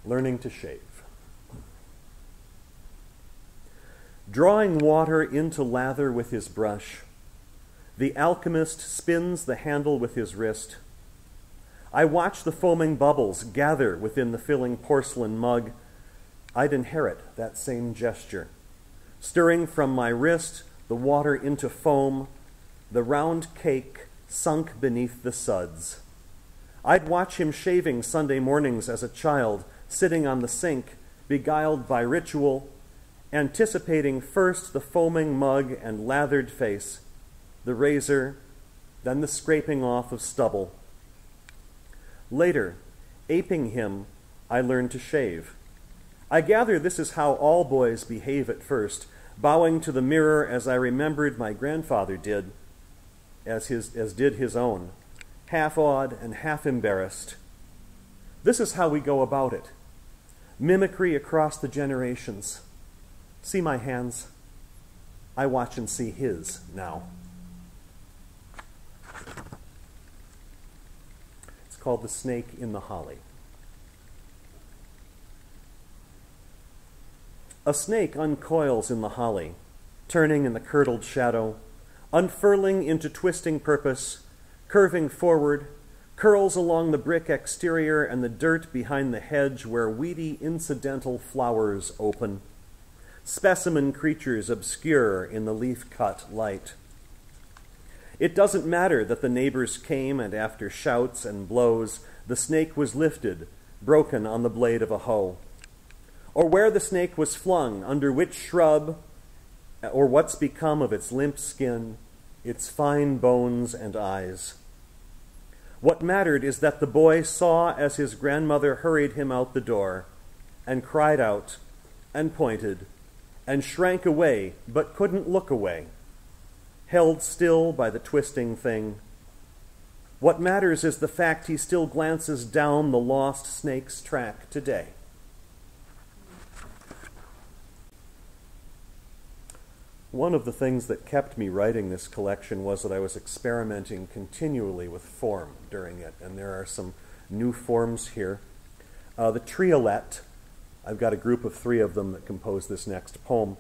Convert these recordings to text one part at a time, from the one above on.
Learning to shave. Drawing water into lather with his brush, the alchemist spins the handle with his wrist. I watch the foaming bubbles gather within the filling porcelain mug. I'd inherit that same gesture, stirring from my wrist the water into foam, the round cake sunk beneath the suds. I'd watch him shaving Sunday mornings as a child, sitting on the sink, beguiled by ritual, anticipating first the foaming mug and lathered face, the razor, then the scraping off of stubble. Later, aping him, I learned to shave. I gather this is how all boys behave at first, bowing to the mirror as I remembered my grandfather did, as did his own, half awed and half embarrassed. This is how we go about it. Mimicry across the generations. See my hands? I watch and see his now. It's called The Snake in the Holly. A snake uncoils in the holly, turning in the curdled shadow, unfurling into twisting purpose, curving forward, curls along the brick exterior and the dirt behind the hedge where weedy incidental flowers open. Specimen creatures obscure in the leaf-cut light. It doesn't matter that the neighbors came and after shouts and blows, the snake was lifted, broken on the blade of a hoe. Or where the snake was flung, under which shrub, or what's become of its limp skin, its fine bones and eyes. What mattered is that the boy saw as his grandmother hurried him out the door, and cried out, and pointed, and shrank away, but couldn't look away, held still by the twisting thing. What matters is the fact he still glances down the lost snake's track today. One of the things that kept me writing this collection was that I was experimenting continually with form during it, and there are some new forms here. The triolet, I've got a group of 3 of them that compose this next poem.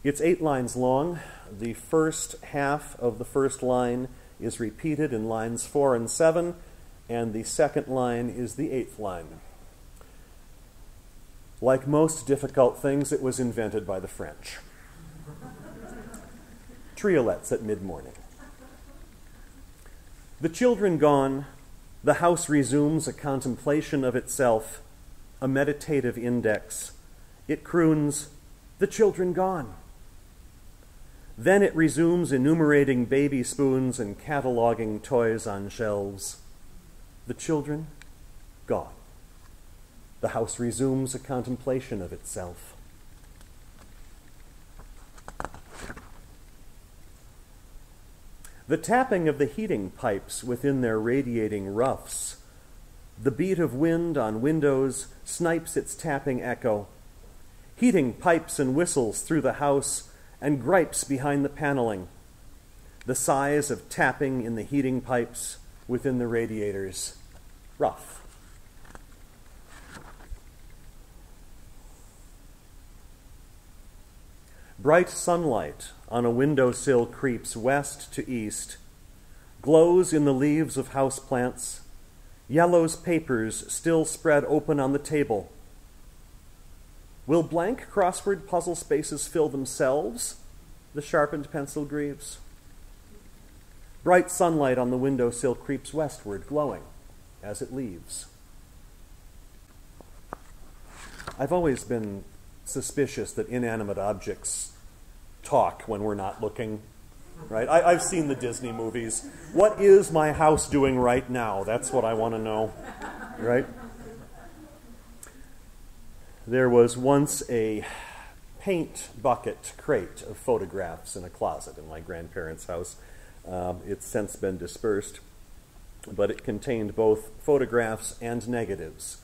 It's 8 lines long. The first half of the first line is repeated in lines 4 and 7, and the second line is the 8th line. Like most difficult things, it was invented by the French. Triolets at mid-morning. The children gone, the house resumes a contemplation of itself, a meditative index. It croons, "The children gone." Then it resumes enumerating baby spoons and cataloging toys on shelves. The children gone. The house resumes a contemplation of itself. The tapping of the heating pipes within their radiating roughs. The beat of wind on windows snipes its tapping echo. Heating pipes and whistles through the house and gripes behind the paneling. The sighs of tapping in the heating pipes within the radiators. Rough. Bright sunlight on a windowsill creeps west to east, glows in the leaves of houseplants, yellows papers still spread open on the table. Will blank crossword puzzle spaces fill themselves? The sharpened pencil grieves. Bright sunlight on the windowsill creeps westward, glowing as it leaves. I've always been suspicious that inanimate objects talk when we're not looking, right? I've seen the Disney movies. What is my house doing right now? That's what I want to know, right? There was once a paint bucket crate of photographs in a closet in my grandparents' house. It's since been dispersed, but it contained both photographs and negatives.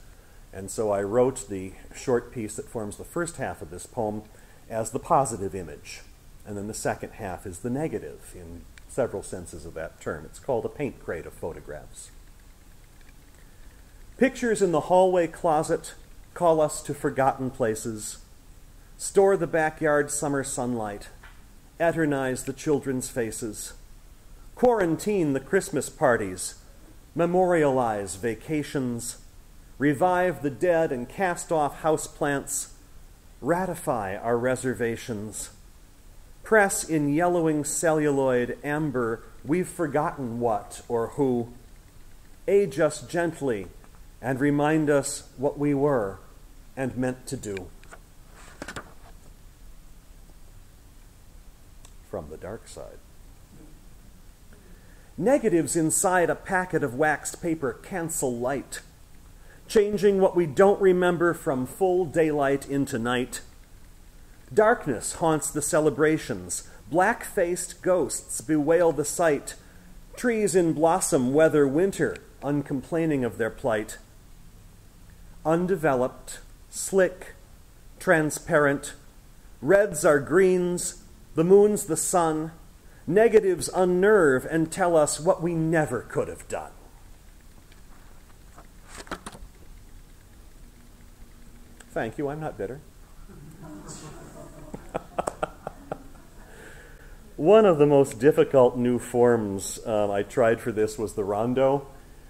And so I wrote the short piece that forms the first half of this poem as the positive image, and then the second half is the negative in several senses of that term. It's called a paint crate of photographs. Pictures in the hallway closet call us to forgotten places, store the backyard summer sunlight, eternize the children's faces, quarantine the Christmas parties, memorialize vacations, revive the dead and cast off houseplants, ratify our reservations, press in yellowing celluloid amber, we've forgotten what or who, age us gently and remind us what we were and meant to do. From the dark side. Negatives inside a packet of waxed paper cancel light, changing what we don't remember from full daylight into night. Darkness haunts the celebrations. Black-faced ghosts bewail the sight. Trees in blossom weather winter, uncomplaining of their plight. Undeveloped, slick, transparent. Reds are greens, the moon's the sun. Negatives unnerve and tell us what we never could have done. Thank you, I'm not bitter. One of the most difficult new forms I tried for this was the rondo.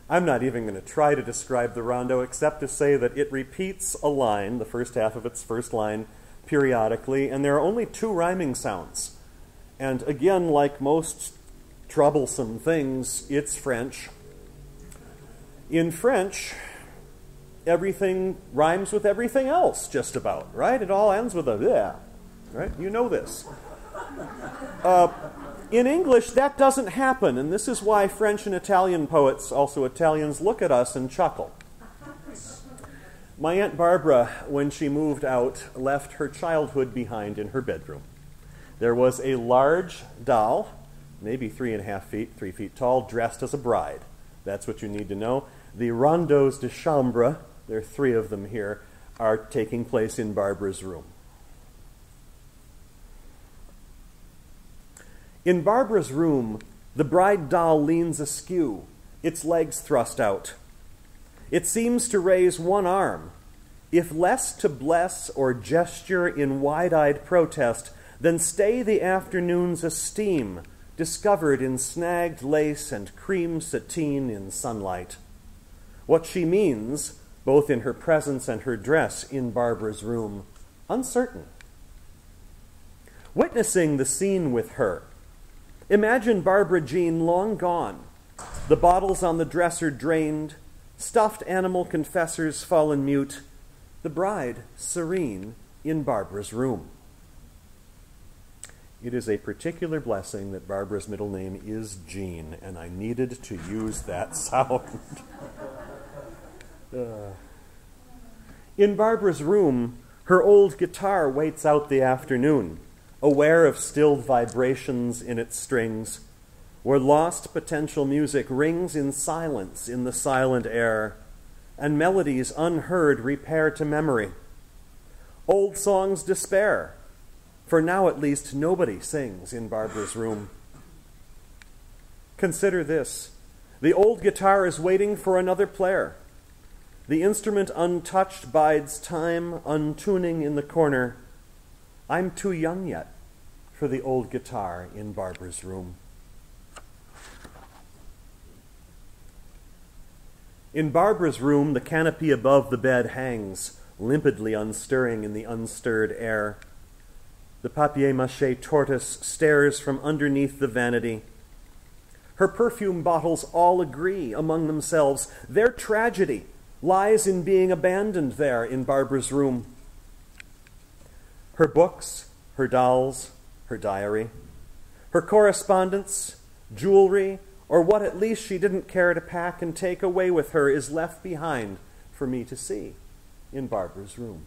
I'm not even going to try to describe the rondo except to say that it repeats a line, the first half of its first line, periodically, and there are only 2 rhyming sounds. And again, like most troublesome things, it's French. In French, everything rhymes with everything else, just about, right? It all ends with a yeah, right? You know this. In English, that doesn't happen, and this is why French and Italian poets, also Italians, look at us and chuckle. My Aunt Barbara, when she moved out, left her childhood behind in her bedroom. There was a large doll, maybe 3.5 feet, 3 feet tall, dressed as a bride. That's what you need to know. The rondos de chambre, there are 3 of them here, are taking place in Barbara's room. In Barbara's room, the bride doll leans askew, its legs thrust out. It seems to raise one arm, if less to bless or gesture in wide-eyed protest than stay the afternoon's esteem, discovered in snagged lace and cream sateen in sunlight. What she means, both in her presence and her dress in Barbara's room, uncertain. Witnessing the scene with her, imagine Barbara Jean long gone, the bottles on the dresser drained, stuffed animal confessors fallen mute, the bride serene in Barbara's room. It is a particular blessing that Barbara's middle name is Jean, and I needed to use that sound. In Barbara's room, her old guitar waits out the afternoon, aware of stilled vibrations in its strings, where lost potential music rings in silence in the silent air, and melodies unheard repair to memory. Old songs despair, for now at least nobody sings in Barbara's room. Consider this. The old guitar is waiting for another player. The instrument untouched bides time, untuning in the corner. I'm too young yet for the old guitar in Barbara's room. In Barbara's room, the canopy above the bed hangs, limpidly unstirring in the unstirred air. The papier-mâché tortoise stares from underneath the vanity. Her perfume bottles all agree among themselves. Their tragedy lies in being abandoned there in Barbara's room. Her books, her dolls, her diary, her correspondence, jewelry, or what at least she didn't care to pack and take away with her is left behind for me to see in Barbara's room.